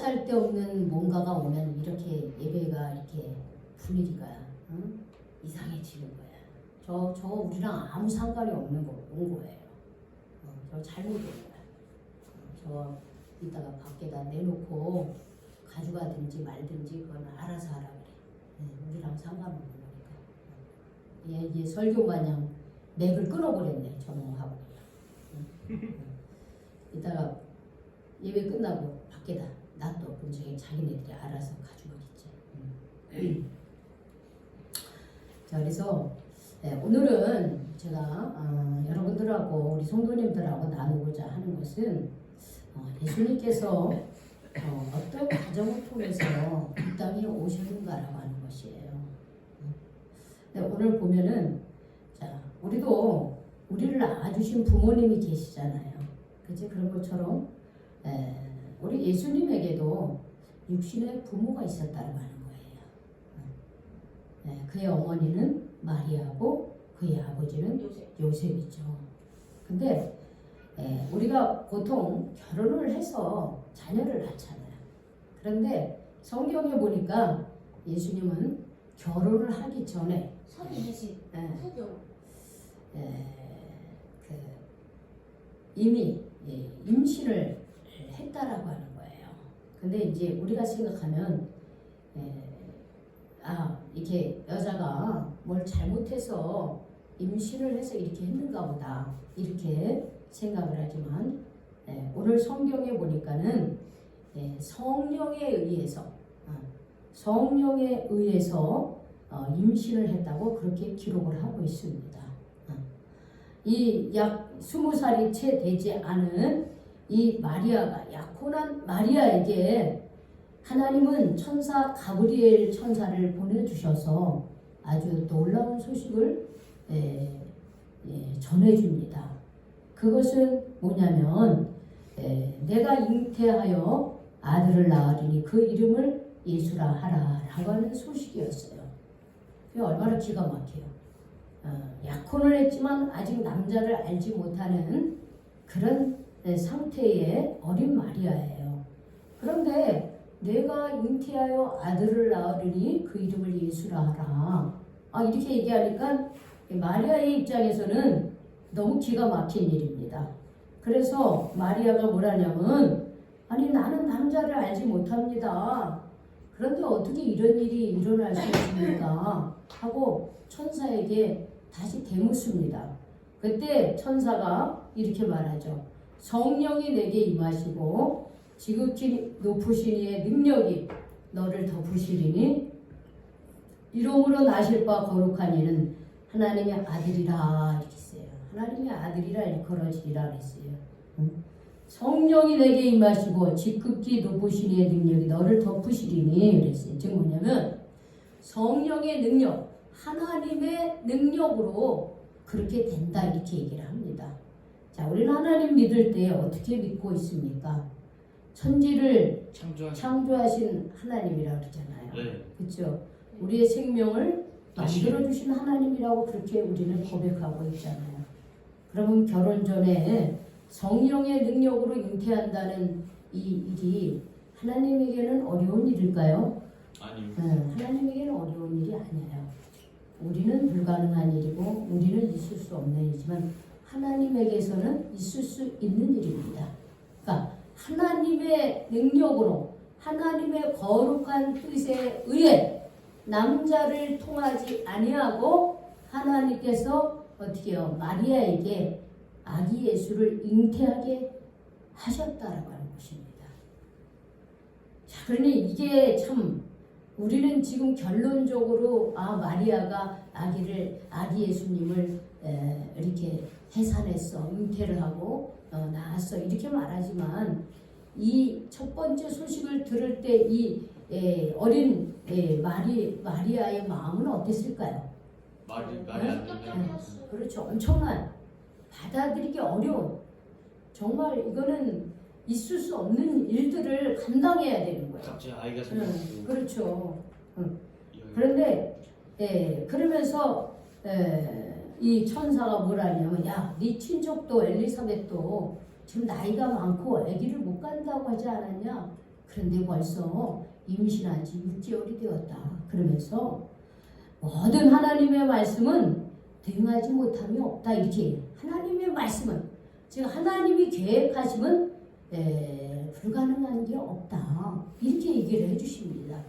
쓸데없는 뭔가가 오면 이렇게 예배가 이렇게 분위기가 응? 이상해지는 거야. 저 우리랑 아무 상관이 없는 온 거예요. 저 잘못된 거야. 저 이따가 밖에다 내놓고 가져가든지 말든지 그건 알아서 하라 그래. 우리랑 상관없는 거니까. 얘 설교 마냥 맥을 끊어버렸네. 저놈하고. 이따가 예배 끝나고 밖에다 놔둬. 근처에 자기네들이 알아서 가져가겠지. 자, 그래서 오늘은 제가 여러분들하고 우리 성도님들하고 나누고자 하는 것은 예수님께서 어떤 과정을 통해서 이 땅에 오셨는가라고 하는 것이에요. 오늘 보면은 자, 우리를 낳아주신 부모님이 계시잖아요. 그치? 그런 것처럼 우리 예수님에게도 육신의 부모가 있었다고 하는 거예요. 그의 어머니는 마리아고 그의 아버지는 요셉이죠. 근데 우리가 보통 결혼을 해서 자녀를 낳잖아요. 그런데 성경에 보니까 예수님은 결혼을 하기 전에 이미 임신을 했다라고 하는 거예요. 근데 이제 우리가 생각하면 이렇게 여자가 뭘 잘못해서 임신을 해서 이렇게 했는가 보다 이렇게 생각을 하지만 오늘 성경에 보니까는 성령에 의해서 임신을 했다고 그렇게 기록을 하고 있습니다. 이 약 20살이 채 되지 않은 이 마리아가 약혼한 마리아에게 하나님은 천사 가브리엘 천사를 보내주셔서 아주 놀라운 소식을 전해줍니다. 그것은 뭐냐면 내가 잉태하여 아들을 낳으리니 그 이름을 예수라 하라 라고 하는 소식이었어요. 그게 얼마나 기가 막혀요. 약혼을 했지만 아직 남자를 알지 못하는 그런 상태의 어린 마리아예요. 그런데 내가 잉태하여 아들을 낳으리니 그 이름을 예수라 하라. 이렇게 얘기하니까 마리아의 입장에서는 너무 기가 막힌 일입니다. 그래서 마리아가 뭐라냐면 아니 나는 남자를 알지 못합니다. 그런데 어떻게 이런 일이 일어날 수 있습니까? 하고 천사에게 다시 되묻습니다. 그때 천사가 이렇게 말하죠. 성령이 내게 임하시고 지극히 높으신 이의 능력이 너를 덮으시리니 이름으로 나실 바 거룩한 이는 하나님의 아들이라 이렇게 써요. 하나님의 아들이라 일컬어지리라 그랬어요. 성령이 내게 임하시고 지극히 높으신 이의 능력이 너를 덮으시리니 그랬어요. 즉 뭐냐면 성령의 능력, 하나님의 능력으로 그렇게 된다 이렇게 얘기를 합니다. 자, 우리는 하나님 믿을 때 어떻게 믿고 있습니까? 천지를 창조하신 하나님이라고 그러잖아요. 네. 그렇죠? 우리의 생명을 만들어주신 하나님이라고 그렇게 우리는 고백하고 있잖아요. 그러면 결혼 전에 성령의 능력으로 잉태한다는 이 일이 하나님에게는 어려운 일일까요? 아니요. 하나님에게는 어려운 일이 아니에요. 우리는 불가능한 일이고 우리는 있을 수 없는 일이지만 하나님에게서는 있을 수 있는 일입니다. 그러니까 하나님의 능력으로 하나님의 거룩한 뜻에 의해 남자를 통하지 아니하고 하나님께서 어떻게 해요? 마리아에게 아기 예수를 잉태하게 하셨다라고 하는 것입니다. 자, 그러니 이게 참 우리는 지금 결론적으로 마리아가 아기 예수님을 이렇게 해산했어, 잉태를 하고 낳았어 이렇게 말하지만 이 첫 번째 소식을 들을 때 이 어린 마리아의 마음은 어땠을까요? 말이 안 되네. 그렇죠. 엄청난 받아들이기 어려운 정말 이거는 있을 수 없는 일들을 감당해야 되는 거예요. 갑자기 아이가 생겼고. 그렇죠. 그런데 그러면서 이 천사가 뭐라냐면 네 친족도 엘리사벳도 지금 나이가 많고 아기를 못 간다고 하지 않았냐? 그런데 벌써 임신한 지 6개월이 되었다. 그러면서 모든 하나님의 말씀은 대응하지 못함이 없다. 이렇게 하나님의 말씀은 즉 하나님이 계획하시면 불가능한 게 없다. 이렇게 얘기를 해주십니다.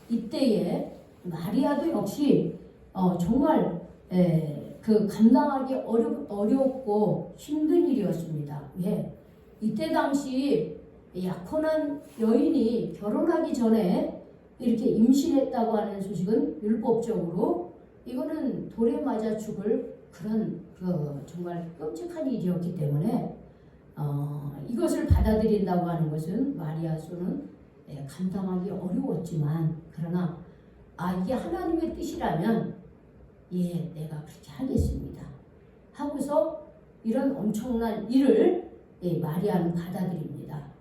이때에 마리아도 역시 정말 그 감당하기 어렵고 힘든 일이었습니다. 왜? 이때 당시 약혼한 여인이 결혼하기 전에 이렇게 임신했다고 하는 소식은 율법적으로 이거는 돌에 맞아 죽을 그런 정말 끔찍한 일이었기 때문에 이것을 받아들인다고 하는 것은 마리아소는 감당하기 어려웠지만 그러나 이게 하나님의 뜻이라면 내가 그렇게 하겠습니다 하고서 이런 엄청난 일을 마리아는 받아들입니다.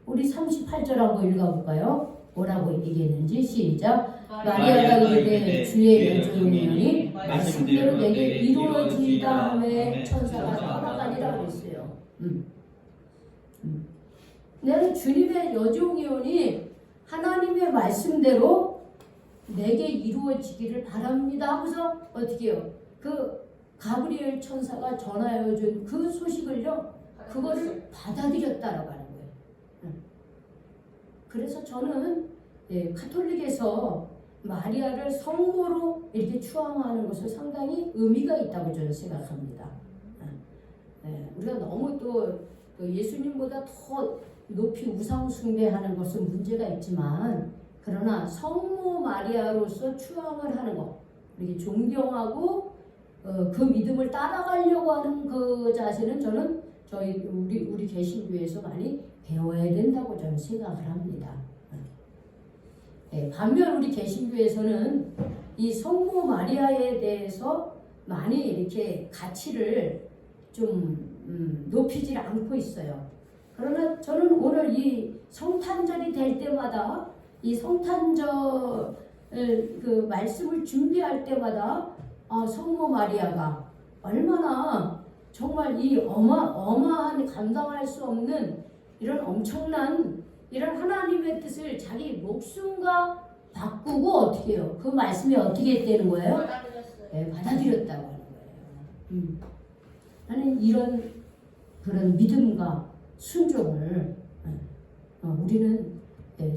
우리 38절 한번 읽어볼까요? 뭐라고 얘기했는지 시작. 마리아가 이르되 주의 여종이니 말씀대로 내게 이루어지이다 하매 천사가 떠나가니라 그랬어요. 내가 주님의 여종이오니 하나님의 말씀대로 내게 이루어지기를 바랍니다 하고서 어떻게 해요? 그 가브리엘 천사가 전하여 준 그 소식을요 그거를 받아들였다라고 하는 거예요. 그래서 저는 가톨릭에서 마리아를 성모로 이렇게 추앙하는 것은 상당히 의미가 있다고 저는 생각합니다. 우리가 너무 또 예수님보다 더 높이 우상 숭배하는 것은 문제가 있지만 그러나 성모 마리아로서 추앙을 하는 것, 이렇게 존경하고 그 믿음을 따라가려고 하는 그 자세는 저는 우리 개신교에서 많이 배워야 된다고 저는 생각을 합니다. 반면 우리 개신교에서는 이 성모 마리아에 대해서 많이 이렇게 가치를 좀 높이질 않고 있어요. 그러나 저는 오늘 이 성탄절이 될 때마다 이 성탄절 그 말씀을 준비할 때마다 성모 마리아가 얼마나 정말 이 어마어마한 감당할 수 없는 이런 엄청난 이런 하나님의 뜻을 자기 목숨과 바꾸고 어떻게 해요? 그 말씀이 어떻게 되는 거예요? 받아들였다고 하는 거예요. 나는 이런 그런 믿음과 순종을 우리는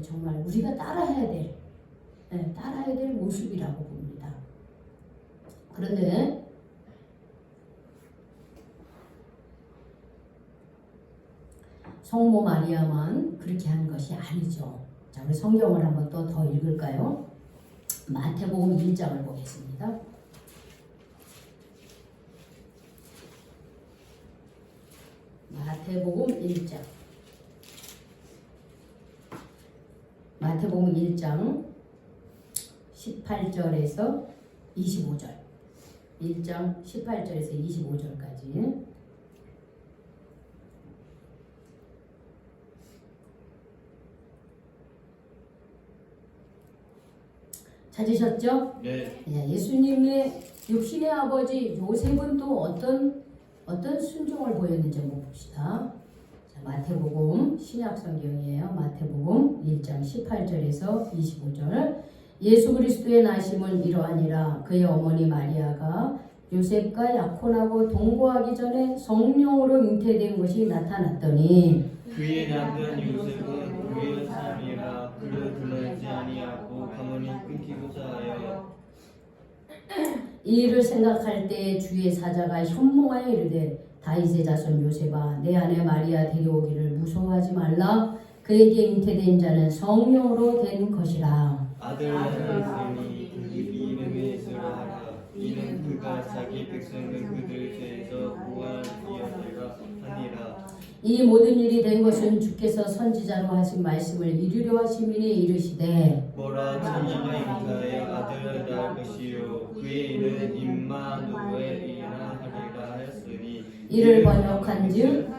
정말 우리가 따라해야 될 모습이라고 봅니다. 그런데 성모 마리아만 그렇게 한 것이 아니죠. 자, 우리 성경을 한번 또 더 읽을까요? 마태복음 1장을 보겠습니다. 마태복음 1장. 마태복음 1장 18절에서 25절. 1장 18절에서 25절까지. 찾으셨죠? 네. 예수님의 육신의 아버지 요셉은 또 어떤 순종을 보였는지 한번 봅시다. 자, 마태복음 신약 성경이에요. 마태복음 1장 18절에서 25절. 예수 그리스도의 나심은 이러하니라. 그의 어머니 마리아가 요셉과 약혼하고 동거하기 전에 성령으로 잉태된 것이 나타났더니 그의 남편 요셉은 그의 사람이라 그를 들르지 아니하고 가문이 끊기고자 하여 이 일을 생각할 때 주의 사자가 현몽하여 이르되 다윗의 자손 요셉아 내 아내 마리아 데려오기를 무서워하지 말라. 그에게 잉태된 자는 성령으로 된 것이라. 아들을 낳으니 그 이름을 예수라 하라. 이는 그가 자기 백성을 그들 죄에서 구하리라 하니라. 이 모든 일이 된 것은 주께서 선지자로 하신 말씀을 이루려 하심이니 이르시되 보라 천사가 잉태하여 아들을 낳을 것이요 그의 이름은 임마누엘이라 하리라 하였으니 이를 번역한즉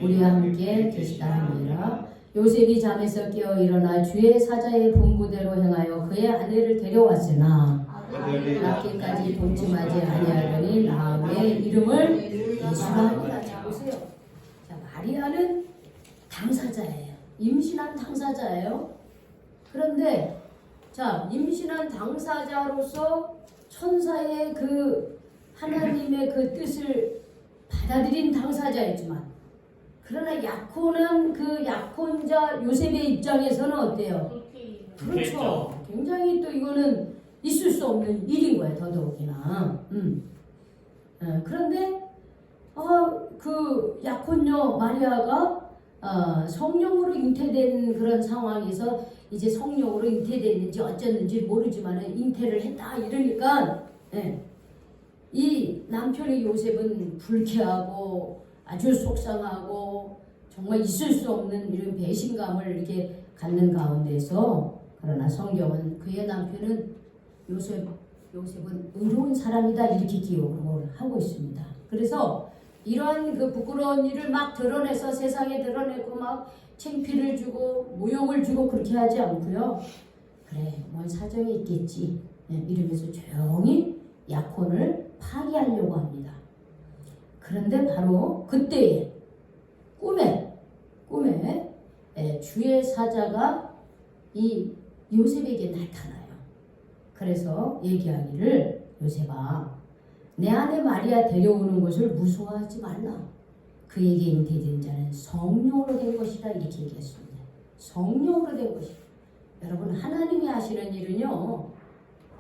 우리와 함께 계시다 하니라. 요셉이 잠에서 깨어 일어나 주의 사자의 분부대로 행하여 그의 아내를 데려왔으나 낳기까지 동침하지 아니하더니 나음의 이름을 예수라 하니라. 자 보세요. 자, 마리아는 당사자예요. 임신한 당사자예요. 그런데 자, 임신한 당사자로서 천사의 그 하나님의 그 뜻을 받아들인 당사자였지만, 그러나 약혼한 그 약혼자 요셉의 입장에서는 어때요? 그렇죠. 굉장히 또 이거는 있을 수 없는 일인 거예요. 더더욱이나. 그런데 그 약혼녀 마리아가 성령으로 잉태된 그런 상황에서 이제 성령으로 잉태됐는지 어쨌는지 모르지만 잉태를 했다 이러니까 이 남편의 요셉은 불쾌하고 아주 속상하고 정말 있을 수 없는 이런 배신감을 이렇게 갖는 가운데서, 그러나 성경은 그의 남편은 요셉은 의로운 사람이다 이렇게 기록을 하고 있습니다. 그래서 이러한 그 부끄러운 일을 막 드러내서 세상에 드러내고 막 창피를 주고 모욕을 주고 그렇게 하지 않고요. 그래, 뭔 사정이 있겠지 이러면서 조용히 약혼을 파기하려고 합니다. 그런데 바로 그때에 꿈에 주의 사자가 이 요셉에게 나타나요. 그래서 얘기하기를, 요셉아, 내 아내 마리아 데려오는 것을 무서워하지 말라. 그에게 잉태된 자는 성령으로 된 것이다 이렇게 얘기했습니다. 성령으로 된 것이다. 여러분, 하나님이 하시는 일은요,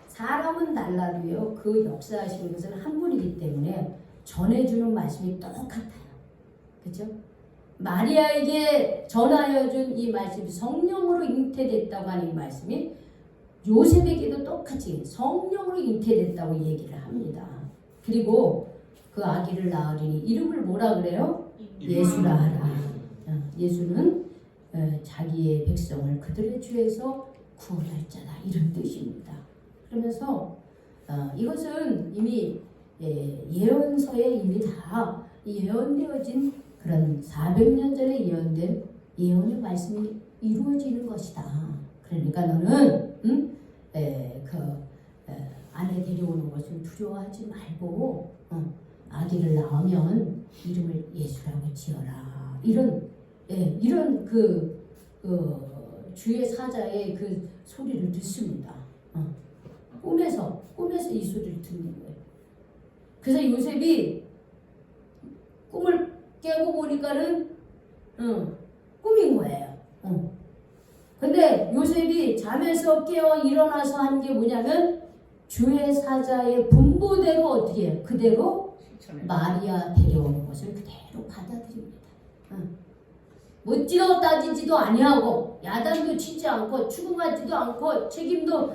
사람은 달라도요, 그 역사하시는 것은 한 분이기 때문에 전해주는 말씀이 똑같아요. 그렇죠? 마리아에게 전하여 준 이 말씀이 성령으로 잉태됐다고 하는 이 말씀이 요셉에게도 똑같이 성령으로 잉태됐다고 얘기를 합니다. 그리고 그 아기를 낳으리니 이름을 뭐라 그래요? 예수라 하라. 예수는 자기의 백성을 그들의 죄에서 구원할 자다 이런 뜻입니다. 그러면서 이것은 이미 예언서에 이미 다 예언되어진 그런 400년 전에 예언된 예언의 말씀이 이루어지는 것이다. 그러니까 너는 아내 데려오는 것을 두려워하지 말고 아기를 낳으면 이름을 예수라고 지어라. 이런 주의 사자의 그 소리를 듣습니다. 꿈에서 이 소리를 듣는 거예요. 그래서 요셉이 꿈을 깨고 보니까는 꿈인 거예요. 근데 요셉이 잠에서 깨어 일어나서 한 게 뭐냐면 주의 사자의 분보대로 어떻게 해요? 그대로 마리아 데려오는 것을 그대로 받아들입니다. 묻지도 따지지도 아니하고 야단도 치지 않고 추궁하지도 않고 책임도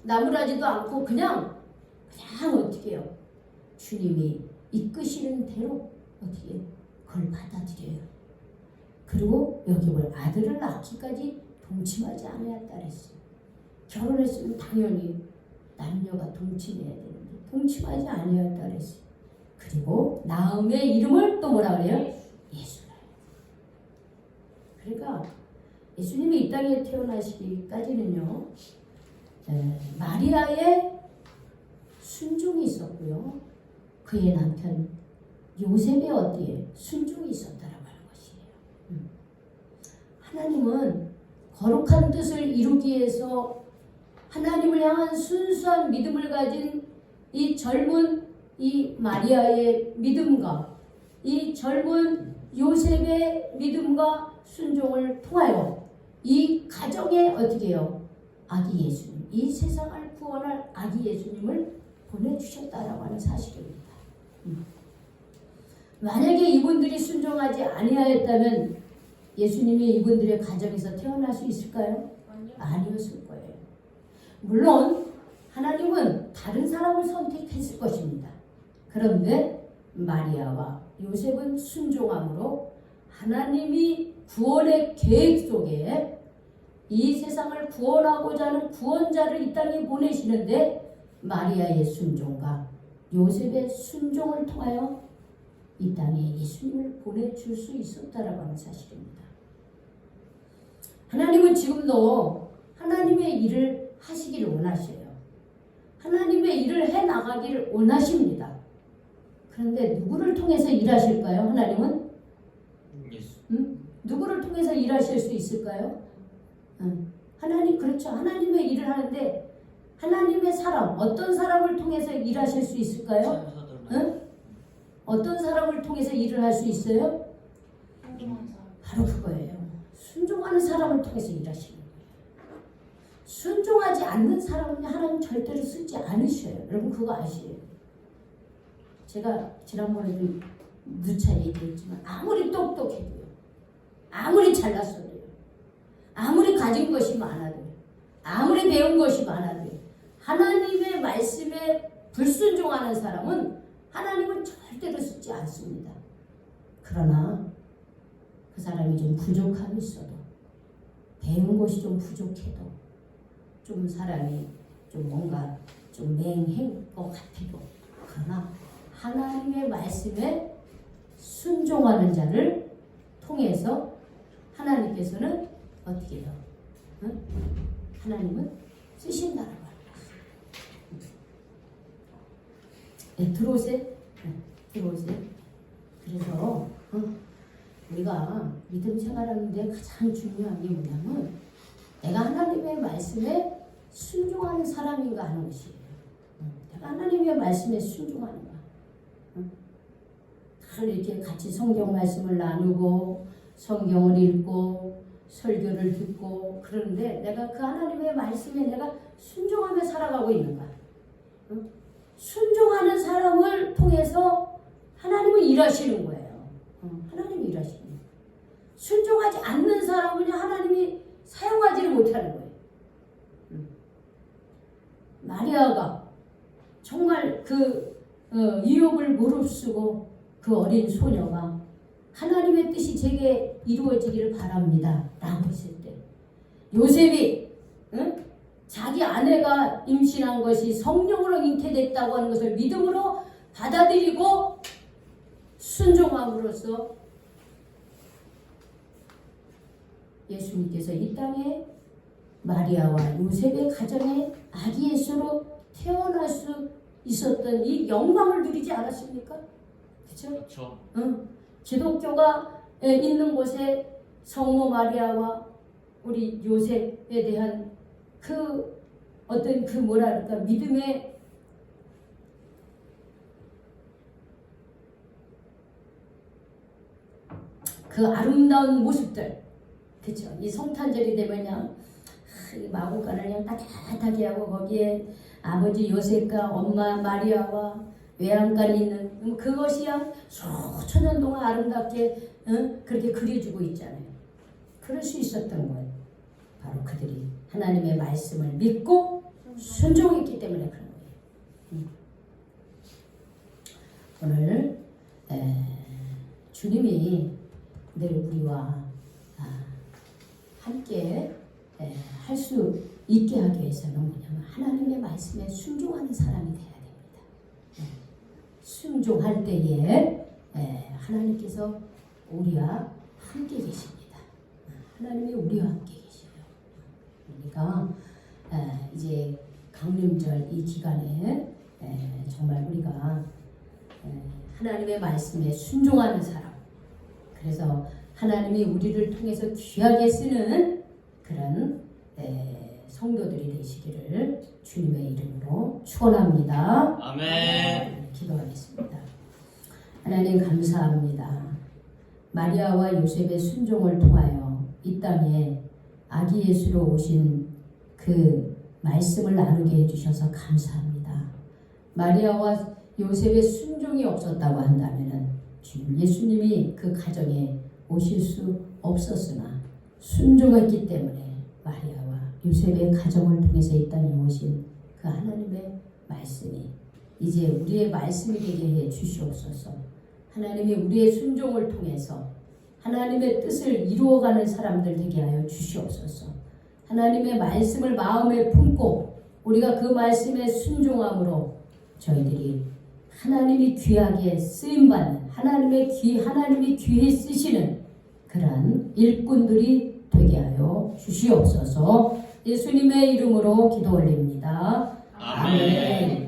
나무라지도 않고 그냥 어떻게 해요? 주님이 이끄시는 대로 어떻게 해요? 그걸 받아들여요. 그리고 여기 뭘 아들을 낳기까지 동침하지 않았다 그랬어요. 결혼했으면 당연히 남녀가 동침해야 되는데 동침하지 아니었다 그랬어요. 그리고 나음의 이름을 또 뭐라 그래요? 예수라. 그러니까 예수님이 이 땅에 태어나시기까지는요, 마리아의 순종이 있었고요, 그의 남편 요셉의 어디에 순종이 있었다라고 하는 것이에요. 하나님은 거룩한 뜻을 이루기 위해서 하나님을 향한 순수한 믿음을 가진 이 젊은 이 마리아의 믿음과 이 젊은 요셉의 믿음과 순종을 통하여 이 가정에 어떻게 해요? 아기 예수님, 이 세상을 구원할 아기 예수님을 보내주셨다라고 하는 사실입니다. 만약에 이분들이 순종하지 아니하였다면 예수님이 이분들의 가정에서 태어날 수 있을까요? 아니었을 거예요. 물론 하나님은 다른 사람을 선택했을 것입니다. 그런데 마리아와 요셉은 순종함으로 하나님이 구원의 계획 속에 이 세상을 구원하고자 하는 구원자를 이 땅에 보내시는데 마리아의 순종과 요셉의 순종을 통하여 이 땅에 예수님을 보내줄 수 있었다라고 하는 사실입니다. 하나님은 지금도 하나님의 일을 하시기를 원하셔요. 하나님의 일을 해나가기를 원하십니다. 그런데 누구를 통해서 일하실까요? 하나님은? 예수. 누구를 통해서 일하실 수 있을까요? 하나님, 그렇죠. 하나님의 일을 하는데 하나님의 사람, 어떤 사람을 통해서 일하실 수 있을까요? 어떤 사람을 통해서 일을 할 수 있어요? 바로 그거예요. 순종하는 사람을 통해서 일하시는 거예요. 순종하지 않는 사람은 하나님 절대로 쓰지 않으셔요. 여러분 그거 아시에요? 제가 지난번에도 누차 얘기했지만 아무리 똑똑해도요, 아무리 잘났어도요, 아무리 가진 것이 많아도요, 아무리 배운 것이 많아도요, 하나님의 말씀에 불순종하는 사람은 하나님은 절대로 쓰지 않습니다. 그러나 그 사람이 좀 부족함이 있어도, 배운 것이 좀 부족해도, 좀 사람이 좀 뭔가 좀 맹행 것 같아도, 그러나 하나님의 말씀에 순종하는 자를 통해서 하나님께서는 어떻게 해요? 하나님은 쓰신다라고 하는 것입니다. 네, 들어오세요. 들어오세요. 그래서 우리가 믿음 생활하는데 가장 중요한 게 뭐냐면 내가 하나님의 말씀에 순종하는 사람인가 하는 것이에요. 내가 하나님의 말씀에 순종하는가. 늘 이렇게 같이 성경 말씀을 나누고 성경을 읽고 설교를 듣고 그러는데 내가 그 하나님의 말씀에 내가 순종하며 살아가고 있는가. 순종하는 사람을 통해서 하나님은 일하시는 거예요. 하나님이 일하시는 거예요. 순종하지 않는 사람은 하나님이 사용하지를 못하는 거예요. 마리아가 정말 그 유혹을 무릅쓰고 그 어린 소녀가 하나님의 뜻이 제게 이루어지기를 바랍니다 라고 했을 때 요셉이 자기 아내가 임신한 것이 성령으로 잉태됐다고 하는 것을 믿음으로 받아들이고 순종함으로써 예수님께서 이 땅에 마리아와 요셉의 가정에 아기 예수로 태어날 수 있었던 이 영광을 누리지 않았습니까? 그렇죠? 기독교가 있는 곳에 성모 마리아와 우리 요셉에 대한 그 어떤 그 뭐랄까 믿음의 그 아름다운 모습들, 그렇죠? 이 성탄절이 되면요, 마구간을 그냥 따뜻하게 하고 거기에 아버지 요셉과 엄마 마리아와 외양간이 있는 그것이 한 수천 년 동안 아름답게 그렇게 그려주고 있잖아요. 그럴 수 있었던 거예요. 바로 그들이 하나님의 말씀을 믿고 순종했기 때문에 그런 거예요. 오늘 주님이 늘 우리와 함께 할 수 있게 하기 위해서는 뭐냐면 하나님의 말씀에 순종하는 사람이 돼야 됩니다. 순종할 때에 하나님께서 우리와 함께 계십니다. 하나님이 우리와 함께 계셔요. 그러니까 이제 강림절 이 기간에 정말 우리가 하나님의 말씀에 순종하는 사람, 그래서 하나님이 우리를 통해서 귀하게 쓰는 그런 성도들이 되시기를 주님의 이름으로 축원합니다. 아멘. 기도하겠습니다. 하나님 감사합니다. 마리아와 요셉의 순종을 통하여 이 땅에 아기 예수로 오신 그 말씀을 나누게 해주셔서 감사합니다. 마리아와 요셉의 순종이 없었다고 한다면 주님 예수님이 그 가정에 오실 수 없었으나 순종했기 때문에 마리아와 요셉의 가정을 통해서 이 땅에 오신 그 하나님의 말씀이 이제 우리의 말씀이 되게 해 주시옵소서. 하나님이 우리의 순종을 통해서 하나님의 뜻을 이루어가는 사람들 되게 하여 주시옵소서. 하나님의 말씀을 마음에 품고 우리가 그 말씀에 순종함으로 저희들이 하나님이 귀하게 쓰임받는 하나님이 귀히 쓰시는 그러한 일꾼들이 되게 하여 주시옵소서. 예수님의 이름으로 기도 올립니다. 아멘.